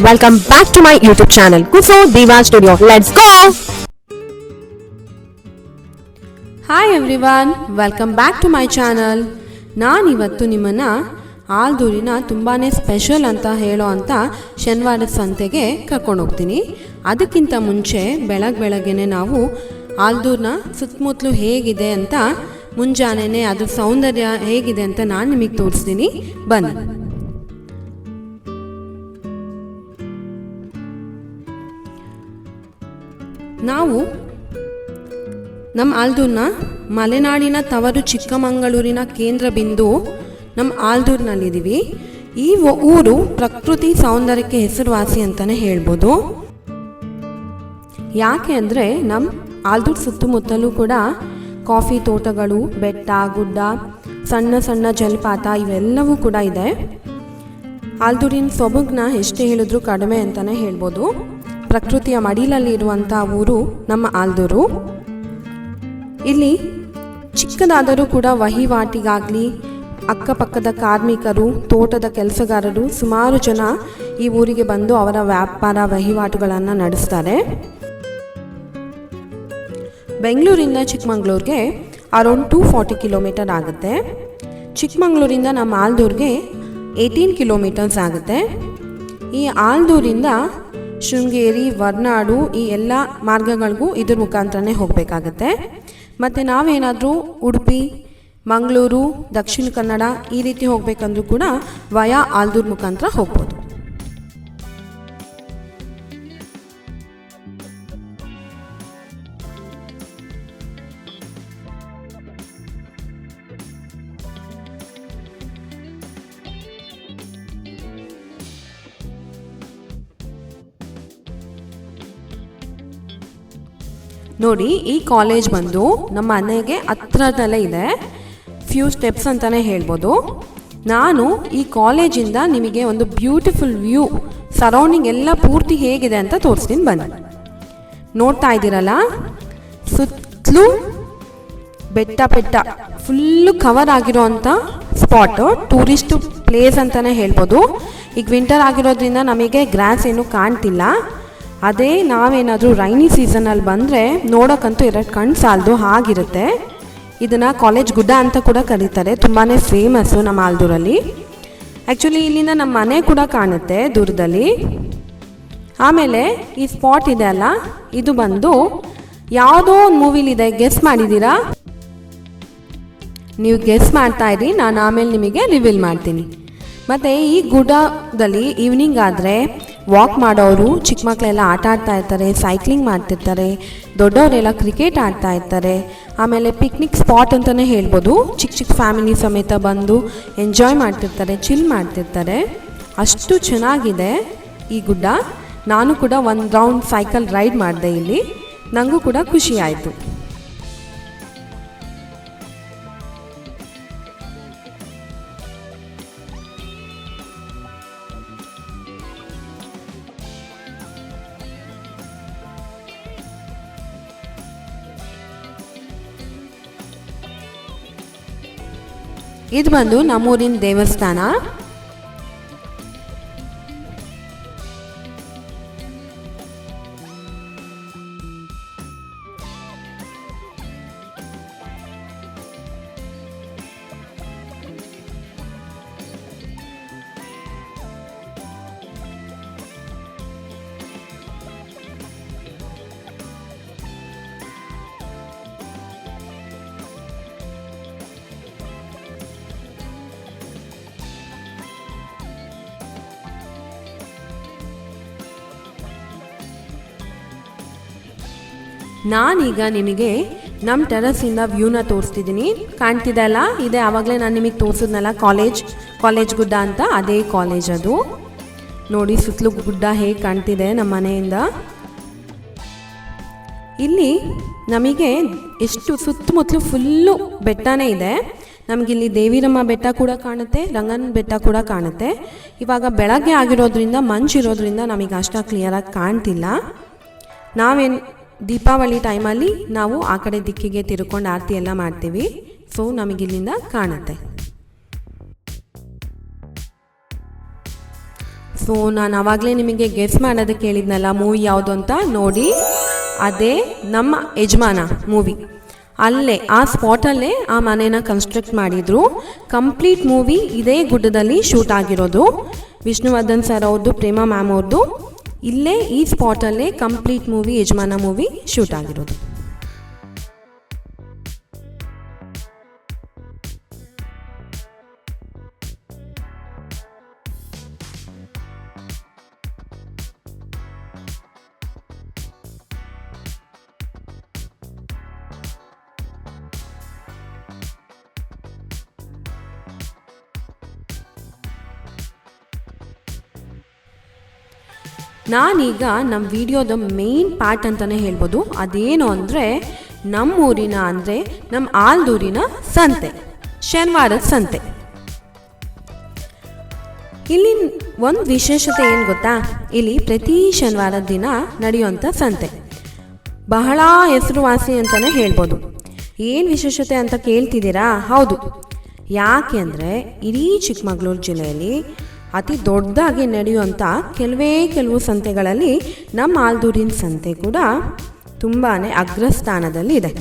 Welcome back to my YouTube channel, Kuso Diva Studio. Let's go! Hi everyone, welcome back to my channel. ನಾನು ಇವತ್ತು ನಿಮ್ಮನ್ನ ಆಲ್ದೂರಿನ ತುಂಬಾನೇ special ಅಂತ ಹೇಳೋ ಅಂತ ಶನಿವಾರದ ಸಂತೆಗೆ ಕರ್ಕೊಂಡು ಹೋಗ್ತೀನಿ. ಅದಕ್ಕಿಂತ ಮುಂಚೆ ಬೆಳಗ್ಗೆನೆ ನಾವು ಆಲ್ದೂರ್ನ ಸುತ್ತಮುತ್ತಲು ಹೇಗಿದೆ ಅಂತ ಮುಂಜಾನೆನೇ ಅದು ಸೌಂದರ್ಯ ಹೇಗಿದೆ ಅಂತ ನಾನು ನಿಮಗೆ ತೋರಿಸ್ತೀನಿ. ಬನ್ನಿ. ನಾವು ನಮ್ಮ ಆಲ್ದೂರ್ನ ಮಲೆನಾಡಿನ ತವರು ಚಿಕ್ಕಮಗಳೂರಿನ ಕೇಂದ್ರ ಬಿಂದು ನಮ್ಮ ಆಲ್ದೂರಿನಲ್ಲಿದ್ದೀವಿ. ಈ ಊರು ಪ್ರಕೃತಿ ಸೌಂದರ್ಯಕ್ಕೆ ಹೆಸರುವಾಸಿ ಅಂತಲೇ ಹೇಳ್ಬೋದು. ಯಾಕೆ ಅಂದರೆ ನಮ್ಮ ಆಲ್ದೂರು ಸುತ್ತಮುತ್ತಲೂ ಕೂಡ ಕಾಫಿ ತೋಟಗಳು, ಬೆಟ್ಟ ಗುಡ್ಡ, ಸಣ್ಣ ಸಣ್ಣ ಜಲಪಾತ ಇವೆಲ್ಲವೂ ಕೂಡ ಇದೆ. ಆಲ್ದೂರಿನ ಸೊಬಗನ್ನ ಎಷ್ಟೇ ಹೇಳಿದ್ರೂ ಕಡಿಮೆ ಅಂತಲೇ ಹೇಳ್ಬೋದು. ಪ್ರಕೃತಿಯ ಮಡಿಲಲ್ಲಿ ಇರುವಂಥ ಊರು ನಮ್ಮ ಆಲ್ದೂರು. ಇಲ್ಲಿ ಚಿಕ್ಕದಾದರೂ ಕೂಡ ವಹಿವಾಟಿಗಾಗಲಿ ಅಕ್ಕಪಕ್ಕದ ಕಾರ್ಮಿಕರು, ತೋಟದ ಕೆಲಸಗಾರರು ಸುಮಾರು ಜನ ಈ ಊರಿಗೆ ಬಂದು ಅವರ ವ್ಯಾಪಾರ ವಹಿವಾಟುಗಳನ್ನು ನಡೆಸ್ತಾರೆ. ಬೆಂಗಳೂರಿಂದ ಚಿಕ್ಕಮಗಳೂರಿಗೆ ಅರೌಂಡ್ 240 ಕಿಲೋಮೀಟರ್ ಆಗುತ್ತೆ. ಚಿಕ್ಕಮಗಳೂರಿಂದ ನಮ್ಮ ಆಲ್ದೂರಿಗೆ 18 ಕಿಲೋಮೀಟರ್ಸ್ ಆಗುತ್ತೆ. ಈ ಆಲ್ದೂರಿಂದ ಶೃಂಗೇರಿ, ವರ್ನಾಡು ಈ ಎಲ್ಲ ಮಾರ್ಗಗಳಿಗೂ ಇದ್ರ ಮುಖಾಂತರನೇ ಹೋಗಬೇಕಾಗತ್ತೆ. ಮತ್ತು ನಾವೇನಾದರೂ ಉಡುಪಿ, ಮಂಗಳೂರು, ದಕ್ಷಿಣ ಕನ್ನಡ ಈ ರೀತಿ ಹೋಗಬೇಕಂದ್ರೂ ಕೂಡ ವಯಾ ಆಲ್ದೂರು ಮುಖಾಂತರ ಹೋಗ್ಬೋದು. ನೋಡಿ, ಈ ಕಾಲೇಜ್ ಬಂದು ನಮ್ಮ ಮನೆಗೆ ಹತ್ರದಲ್ಲೇ ಇದೆ. ಫ್ಯೂ ಸ್ಟೆಪ್ಸ್ ಅಂತಲೇ ಹೇಳ್ಬೋದು. ನಾನು ಈ ಕಾಲೇಜಿಂದ ನಿಮಗೆ ಒಂದು ಬ್ಯೂಟಿಫುಲ್ ವ್ಯೂ, ಸರೌಂಡಿಂಗ್ ಎಲ್ಲ ಪೂರ್ತಿ ಹೇಗಿದೆ ಅಂತ ತೋರಿಸ್ತೀನಿ ಬನ್ನಿ. ನೋಡ್ತಾ ಇದ್ದೀರಲ್ಲ, ಸುತ್ತಲೂ ಬೆಟ್ಟ ಫುಲ್ಲು ಕವರ್ ಆಗಿರೋ ಅಂಥ ಸ್ಪಾಟು, ಟೂರಿಸ್ಟ್ ಪ್ಲೇಸ್ ಅಂತಲೇ ಹೇಳ್ಬೋದು. ಈಗ ವಿಂಟರ್ ಆಗಿರೋದ್ರಿಂದ ನಮಗೆ ಗ್ರಾಸ್ ಏನೂ ಕಾಣ್ತಿಲ್ಲ. ಅದೇ ನಾವೇನಾದರೂ ರೈನಿ ಸೀಸನಲ್ಲಿ ಬಂದರೆ ನೋಡೋಕ್ಕಂತೂ ಎರಡು ಕಣ್ಣು ಸಾಲದು ಆಗಿರುತ್ತೆ. ಇದನ್ನು ಕಾಲೇಜ್ ಗುಡ್ಡ ಅಂತ ಕೂಡ ಕರೀತಾರೆ. ತುಂಬಾ ಫೇಮಸ್ಸು ನಮ್ಮ ಆಲ್ದೂರಲ್ಲಿ. ಆ್ಯಕ್ಚುಲಿ ಇಲ್ಲಿಂದ ನಮ್ಮ ಮನೆ ಕೂಡ ಕಾಣುತ್ತೆ ದೂರದಲ್ಲಿ. ಆಮೇಲೆ ಈ ಸ್ಪಾಟ್ ಇದೆ ಅಲ್ಲ, ಇದು ಬಂದು ಯಾವುದೋ ಒಂದು ಮೂವಿಲಿದೆ. ಗೆಸ್ ಮಾಡಿದ್ದೀರಾ? ನೀವು ಗೆಸ್ ಮಾಡ್ತಾ ಇರಿ, ನಾನು ಆಮೇಲೆ ನಿಮಗೆ ರಿವೀಲ್ ಮಾಡ್ತೀನಿ. ಮತ್ತು ಈ ಗುಡ್ಡದಲ್ಲಿ ಈವ್ನಿಂಗ್ ಆದರೆ ವಾಕ್ ಮಾಡೋರು, ಚಿಕ್ಕ ಮಕ್ಕಳೆಲ್ಲ ಆಟ ಆಡ್ತಾ ಇರ್ತಾರೆ, ಸೈಕ್ಲಿಂಗ್ ಮಾಡ್ತಿರ್ತಾರೆ, ದೊಡ್ಡವರೆಲ್ಲ ಕ್ರಿಕೆಟ್ ಆಡ್ತಾ ಇರ್ತಾರೆ. ಆಮೇಲೆ ಪಿಕ್ನಿಕ್ ಸ್ಪಾಟ್ ಅಂತಲೇ ಹೇಳ್ಬೋದು. ಚಿಕ್ಕ ಫ್ಯಾಮಿಲಿ ಸಮೇತ ಬಂದು ಎಂಜಾಯ್ ಮಾಡ್ತಿರ್ತಾರೆ, ಚಿಲ್ ಮಾಡ್ತಿರ್ತಾರೆ. ಅಷ್ಟು ಚೆನ್ನಾಗಿದೆ ಈ ಗುಡ್ಡ. ನಾನು ಕೂಡ ಒಂದು ರೌಂಡ್ ಸೈಕಲ್ ರೈಡ್ ಮಾಡಿದೆ ಇಲ್ಲಿ. ನನಗೂ ಕೂಡ ಖುಷಿ ಆಯಿತು. ಇದು ಬಂದು ನಮ್ಮೂರಿನ ದೇವಸ್ಥಾನ. ನಾನೀಗ ನಿಮಗೆ ನಮ್ಮ ಟೆರಸಿಂದ ವ್ಯೂನ ತೋರಿಸ್ತಿದ್ದೀನಿ. ಕಾಣ್ತಿದೆ ಅಲ್ಲ, ಇದೆ ಆವಾಗಲೇ ನಾನು ನಿಮಗೆ ತೋರಿಸಿದ್ನಲ್ಲ ಕಾಲೇಜ್ ಗುಡ್ಡ ಅಂತ, ಅದೇ ಕಾಲೇಜ್ ಅದು. ನೋಡಿ ಸುತ್ತಲೂ ಗುಡ್ಡ ಹೇಗೆ ಕಾಣ್ತಿದೆ ನಮ್ಮ ಮನೆಯಿಂದ. ಇಲ್ಲಿ ನಮಗೆ ಎಷ್ಟು ಸುತ್ತಮುತ್ತಲು ಫುಲ್ಲು ಬೆಟ್ಟನೇ ಇದೆ. ನಮಗಿಲ್ಲಿ ದೇವಿರಮ್ಮ ಬೆಟ್ಟ ಕೂಡ ಕಾಣುತ್ತೆ, ರಂಗನ ಬೆಟ್ಟ ಕೂಡ ಕಾಣುತ್ತೆ. ಇವಾಗ ಬೆಳಗ್ಗೆ ಆಗಿರೋದ್ರಿಂದ ಮಂಜಿರೋದ್ರಿಂದ ನಮಗೆ ಅಷ್ಟು ಕ್ಲಿಯರಾಗಿ ಕಾಣ್ತಿಲ್ಲ. ನಾವೇನು ದೀಪಾವಳಿ ಟೈಮಲ್ಲಿ ನಾವು ಆ ಕಡೆ ದಿಕ್ಕಿಗೆ ತಿರ್ಕೊಂಡು ಆರತಿ ಎಲ್ಲ ಮಾಡ್ತೀವಿ. ಸೊ ನಮಗಿಲ್ಲಿಂದ ಕಾಣುತ್ತೆ. ಸೊ ನಾನು ಆವಾಗಲೇ ನಿಮಗೆ ಗೆಸ್ ಮಾಡೋದಕ್ಕೆ ಹೇಳಿದ್ನಲ್ಲ ಮೂವಿ ಯಾವುದು ಅಂತ, ನೋಡಿ ಅದೇ ನಮ್ಮ ಯಜಮಾನ ಮೂವಿ. ಅಲ್ಲೇ ಆ ಸ್ಪಾಟಲ್ಲೇ ಆ ಮನೇನ ಕನ್ಸ್ಟ್ರಕ್ಟ್ ಮಾಡಿದರು. ಕಂಪ್ಲೀಟ್ ಮೂವಿ ಇದೇ ಗುಡ್ಡದಲ್ಲಿ ಶೂಟ್ ಆಗಿರೋದು. ವಿಷ್ಣುವರ್ಧನ್ ಸರ್ ಅವ್ರದ್ದು, ಪ್ರೇಮಾ ಮ್ಯಾಮ್ ಅವ್ರದ್ದು ಇಲ್ಲೇ ಈ ಸ್ಪಾಟಲ್ಲೇ ಕಂಪ್ಲೀಟ್ ಮೂವಿ ಯಜಮಾನ ಮೂವಿ ಶೂಟ್ ಆಗಿರೋದು. ನಾನೀಗ ನಮ್ಮ ವಿಡಿಯೋದ ಮೇನ್ ಪಾರ್ಟ್ ಅಂತಲೇ ಹೇಳ್ಬೋದು. ಅದೇನು ಅಂದರೆ ನಮ್ಮೂರಿನ ಅಂದರೆ ನಮ್ಮ ಆಲ್ದೂರಿನ ಸಂತೆ, ಶನಿವಾರದ ಸಂತೆ. ಇಲ್ಲಿ ಒಂದು ವಿಶೇಷತೆ ಏನು ಗೊತ್ತಾ, ಇಲ್ಲಿ ಪ್ರತಿ ಶನಿವಾರದ ದಿನ ನಡೆಯುವಂಥ ಸಂತೆ ಬಹಳ ಹೆಸರುವಾಸಿ ಅಂತಲೇ ಹೇಳ್ಬೋದು. ಏನು ವಿಶೇಷತೆ ಅಂತ ಕೇಳ್ತಿದ್ದೀರಾ? ಹೌದು, ಯಾಕೆ ಅಂದರೆ ಇಡೀ ಚಿಕ್ಕಮಗಳೂರು ಜಿಲ್ಲೆಯಲ್ಲಿ ಅತಿ ದೊಡ್ಡದಾಗಿ ನಡೆಯುವಂಥ ಕೆಲವು ಸಂತೆಗಳಲ್ಲಿ ನಮ್ಮ ಆಲ್ದೂರಿನ ಸಂತೆ ಕೂಡ ತುಂಬಾ ಅಗ್ರಸ್ಥಾನದಲ್ಲಿ ಇದೆ.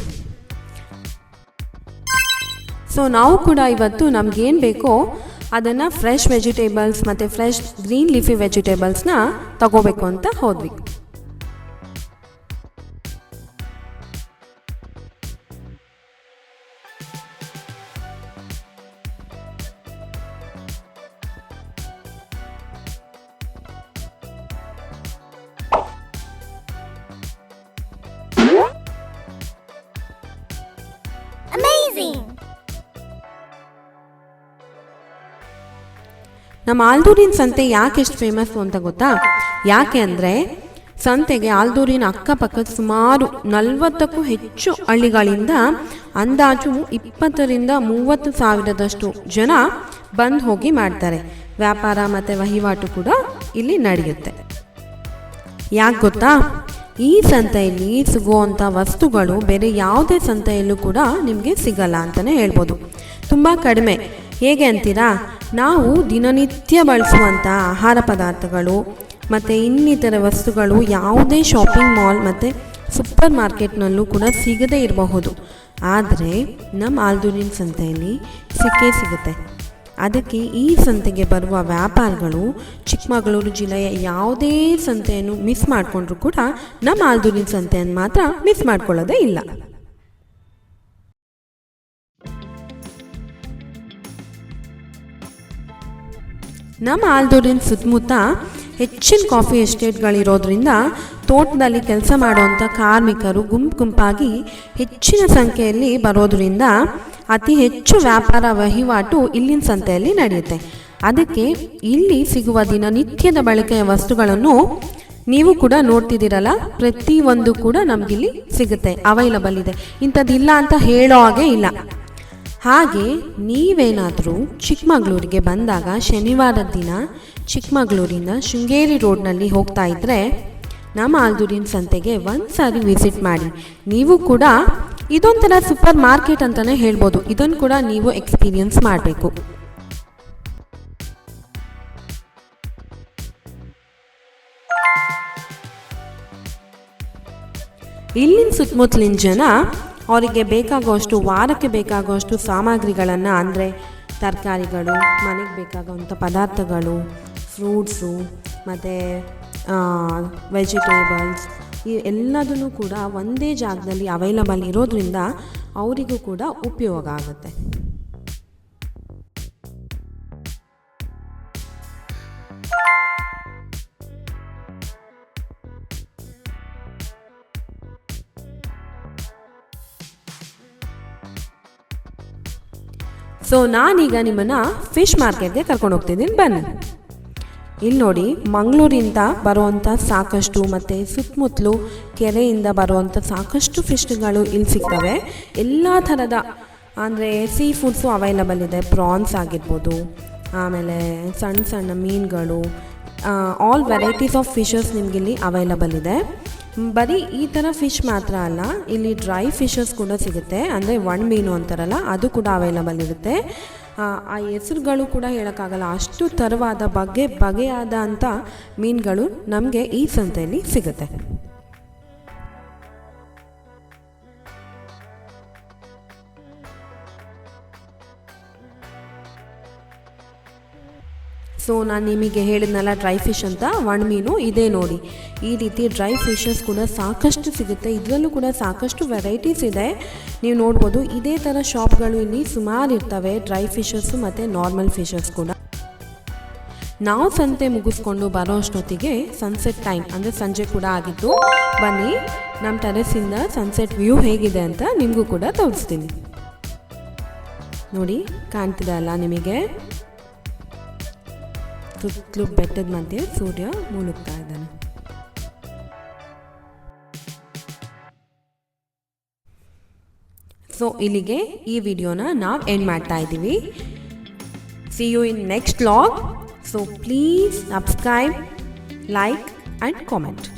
ಸೊ ನಾವು ಕೂಡ ಇವತ್ತು ನಮಗೇನು ಬೇಕೋ ಅದನ್ನು ಫ್ರೆಶ್ ವೆಜಿಟೇಬಲ್ಸ್ ಮತ್ತು ಫ್ರೆಶ್ ಗ್ರೀನ್ ಲೀಫಿ ವೆಜಿಟೇಬಲ್ಸ್ನ ತಗೋಬೇಕು ಅಂತ ಹೋದ್ವಿ. ನಮ್ಮ ಆಲ್ದೂರಿನ ಸಂತೆ ಯಾಕೆ ಎಷ್ಟು ಫೇಮಸ್ಸು ಅಂತ ಗೊತ್ತಾ? ಯಾಕೆ ಅಂದರೆ ಸಂತೆಗೆ ಆಲ್ದೂರಿನ ಅಕ್ಕಪಕ್ಕದ ಸುಮಾರು 40ಕ್ಕೂ ಹೆಚ್ಚು ಹಳ್ಳಿಗಳಿಂದ ಅಂದಾಜು 20,000-30,000 ಸಾವಿರದಷ್ಟು ಜನ ಬಂದು ಹೋಗಿ ಮಾಡ್ತಾರೆ. ವ್ಯಾಪಾರ ಮತ್ತು ವಹಿವಾಟು ಕೂಡ ಇಲ್ಲಿ ನಡೆಯುತ್ತೆ. ಯಾಕೆ ಗೊತ್ತಾ? ಈ ಸಂತೆಯಲ್ಲಿ ಸಿಗುವಂಥ ವಸ್ತುಗಳು ಬೇರೆ ಯಾವುದೇ ಸಂತೆಯಲ್ಲೂ ಕೂಡ ನಿಮಗೆ ಸಿಗಲ್ಲ ಅಂತಲೇ ಹೇಳ್ಬೋದು. ತುಂಬ ಕಡಿಮೆ. ಹೇಗೆ ಅಂತೀರಾ? ನಾವು ದಿನನಿತ್ಯ ಬಳಸುವಂಥ ಆಹಾರ ಪದಾರ್ಥಗಳು ಮತ್ತು ಇನ್ನಿತರ ವಸ್ತುಗಳು ಯಾವುದೇ ಶಾಪಿಂಗ್ ಮಾಲ್ ಮತ್ತು ಸೂಪರ್ ಮಾರ್ಕೆಟ್ನಲ್ಲೂ ಕೂಡ ಸಿಗದೇ ಇರಬಹುದು. ಆದರೆ ನಮ್ಮ ಆಲ್ದೂರಿನ ಸಂತೆಯಲ್ಲಿ ಸಿಕ್ಕೇ ಸಿಗುತ್ತೆ. ಅದಕ್ಕೆ ಈ ಸಂತೆಗೆ ಬರುವ ವ್ಯಾಪಾರಿಗಳು ಚಿಕ್ಕಮಗಳೂರು ಜಿಲ್ಲೆಯ ಯಾವುದೇ ಸಂತೆಯನ್ನು ಮಿಸ್ ಮಾಡಿಕೊಂಡ್ರೂ ಕೂಡ ನಮ್ಮ ಆಲ್ದೂರಿನ ಸಂತೆಯನ್ನು ಮಾತ್ರ ಮಿಸ್ ಮಾಡ್ಕೊಳ್ಳೋದೇ ಇಲ್ಲ. ನಮ್ಮ ಆಲ್ದೂರಿನ ಸುತ್ತಮುತ್ತ ಹೆಚ್ಚಿನ ಕಾಫಿ ಎಸ್ಟೇಟ್ಗಳಿರೋದ್ರಿಂದ ತೋಟದಲ್ಲಿ ಕೆಲಸ ಮಾಡುವಂಥ ಕಾರ್ಮಿಕರು ಗುಂಪಾಗಿ ಹೆಚ್ಚಿನ ಸಂಖ್ಯೆಯಲ್ಲಿ ಬರೋದರಿಂದ ಅತಿ ಹೆಚ್ಚು ವ್ಯಾಪಾರ ವಹಿವಾಟು ಇಲ್ಲಿನ ಸಂತೆಯಲ್ಲಿ ನಡೆಯುತ್ತೆ. ಅದಕ್ಕೆ ಇಲ್ಲಿ ಸಿಗುವ ದಿನನಿತ್ಯದ ಬಳಕೆಯ ವಸ್ತುಗಳನ್ನು ನೀವು ಕೂಡ ನೋಡ್ತಿದ್ದೀರಲ್ಲ, ಪ್ರತಿಯೊಂದು ಕೂಡ ನಮಗಿಲ್ಲಿ ಸಿಗುತ್ತೆ, ಅವೈಲಬಲ್ ಇದೆ. ಇಂಥದ್ದಿಲ್ಲ ಅಂತ ಹೇಳೋ ಹಾಗೆ ಇಲ್ಲ. ಹಾಗೆ ನೀವೇನಾದರೂ ಚಿಕ್ಕಮಗಳೂರಿಗೆ ಬಂದಾಗ ಶನಿವಾರದ ದಿನ ಚಿಕ್ಕಮಗಳೂರಿನ ಶೃಂಗೇರಿ ರೋಡ್ನಲ್ಲಿ ಹೋಗ್ತಾ ಇದ್ದರೆ ನಮ್ಮ ಆಲ್ದೂರಿನ ಸಂತೆಗೆ ಒಂದು ಸಾರಿ ವಿಸಿಟ್ ಮಾಡಿ. ನೀವು ಕೂಡ ಇದೊಂಥರ ಸೂಪರ್ ಮಾರ್ಕೆಟ್ ಅಂತಲೇ ಹೇಳ್ಬೋದು. ಇದನ್ನು ಕೂಡ ನೀವು ಎಕ್ಸ್ಪೀರಿಯನ್ಸ್ ಮಾಡಬೇಕು. ಇಲ್ಲಿನ ಸುತ್ತಮುತ್ತಲಿನ ಜನ ಅವರಿಗೆ ಬೇಕಾಗುವಷ್ಟು, ವಾರಕ್ಕೆ ಬೇಕಾಗುವಷ್ಟು ಸಾಮಗ್ರಿಗಳನ್ನು ಅಂದರೆ ತರಕಾರಿಗಳು, ಮನೆಗೆ ಬೇಕಾಗುವಂಥ ಪದಾರ್ಥಗಳು, ಫ್ರೂಟ್ಸು ಮತ್ತು ವೆಜಿಟೇಬಲ್ಸ್ ಈ ಎಲ್ಲದನ್ನು ಕೂಡ ಒಂದೇ ಜಾಗದಲ್ಲಿ ಅವೈಲಬಲ್ ಇರೋದ್ರಿಂದ ಅವರಿಗೂ ಕೂಡ ಉಪಯೋಗ ಆಗುತ್ತೆ. ಸೊ ನಾನೀಗ ನಿಮ್ಮನ್ನು ಫಿಶ್ ಮಾರ್ಕೆಟ್ಗೆ ಕರ್ಕೊಂಡು ಹೋಗ್ತಿದ್ದೀನಿ, ಬನ್ನಿ. ಇಲ್ಲಿ ನೋಡಿ, ಮಂಗಳೂರಿಂದ ಬರುವಂಥ ಸಾಕಷ್ಟು ಮತ್ತು ಸುತ್ತಮುತ್ತಲು ಕೆರೆಯಿಂದ ಬರುವಂಥ ಸಾಕಷ್ಟು ಫಿಶ್ಗಳು ಇಲ್ಲಿ ಸಿಗ್ತವೆ. ಎಲ್ಲ ಥರದ ಅಂದರೆ ಸೀ ಫುಡ್ಸು ಅವೈಲಬಲ್ ಇದೆ. ಪ್ರಾನ್ಸ್ ಆಗಿರ್ಬೋದು, ಆಮೇಲೆ ಸಣ್ಣ ಸಣ್ಣ ಮೀನುಗಳು, ಆಲ್ ವೆರೈಟೀಸ್ ಆಫ್ ಫಿಶಸ್ ನಿಮಗಿಲ್ಲಿ ಅವೈಲಬಲ್ ಇದೆ. ಬರೀ ಈ ಥರ ಫಿಶ್ ಮಾತ್ರ ಅಲ್ಲ, ಇಲ್ಲಿ ಡ್ರೈ ಫಿಶಸ್ ಕೂಡ ಸಿಗುತ್ತೆ. ಅಂದರೆ ಒಣ ಮೀನು ಅಂತಾರಲ್ಲ, ಅದು ಕೂಡ ಅವೈಲಬಲ್ ಇರುತ್ತೆ. ಆ ಹೆಸರುಗಳು ಕೂಡ ಹೇಳೋಕ್ಕಾಗಲ್ಲ, ಅಷ್ಟು ಥರವಾದ ಬಗೆಯಾದ ಅಂಥ ಮೀನುಗಳು ನಮಗೆ ಈ ಸಂತೆಯಲ್ಲಿ ಸಿಗುತ್ತೆ. ಸೊ ನಾನು ನಿಮಗೆ ಹೇಳಿದ್ನಲ್ಲ ಡ್ರೈ ಫಿಶ್ ಅಂತ, ಒಣ ಮೀನು ಇದೇ ನೋಡಿ. ಈ ರೀತಿ ಡ್ರೈ ಫಿಶಸ್ ಕೂಡ ಸಾಕಷ್ಟು ಸಿಗುತ್ತೆ. ಇದರಲ್ಲೂ ಕೂಡ ಸಾಕಷ್ಟು ವೆರೈಟೀಸ್ ಇದೆ, ನೀವು ನೋಡ್ಬೋದು. ಇದೇ ಥರ ಶಾಪ್ಗಳು ಇಲ್ಲಿ ಸುಮಾರು ಇರ್ತವೆ, ಡ್ರೈ ಫಿಶಸ್ಸು ಮತ್ತು ನಾರ್ಮಲ್ ಫಿಶಸ್ ಕೂಡ. ನಾವು ಸಂತೆ ಮುಗಿಸ್ಕೊಂಡು ಬರೋ ಅಷ್ಟೊತ್ತಿಗೆ ಸನ್ಸೆಟ್ ಟೈಮ್ ಅಂದರೆ ಸಂಜೆ ಕೂಡ ಆಗಿತ್ತು. ಬನ್ನಿ ನಮ್ಮ ಟೆರೆಸ್ಸಿಂದ ಸನ್ಸೆಟ್ ವ್ಯೂ ಹೇಗಿದೆ ಅಂತ ನಿಮಗೂ ಕೂಡ ತೋರಿಸ್ತೀನಿ. ನೋಡಿ, ಕಾಣ್ತಿದೆ ಅಲ್ಲ ನಿಮಗೆ? ಸುತ್ತಲೂ ಬೆಟ್ಟದ ಮಧ್ಯೆ ಸೂರ್ಯ ಮುಳುಗ್ತಾ ಇದ್ದಾನೆ. ಸೊ ಇಲ್ಲಿಗೆ ಈ ವಿಡಿಯೋನ ನಾವು ಎಂಡ್ ಮಾಡ್ತಾ ಇದ್ದೀವಿ. See you in next vlog. So please subscribe, like and comment.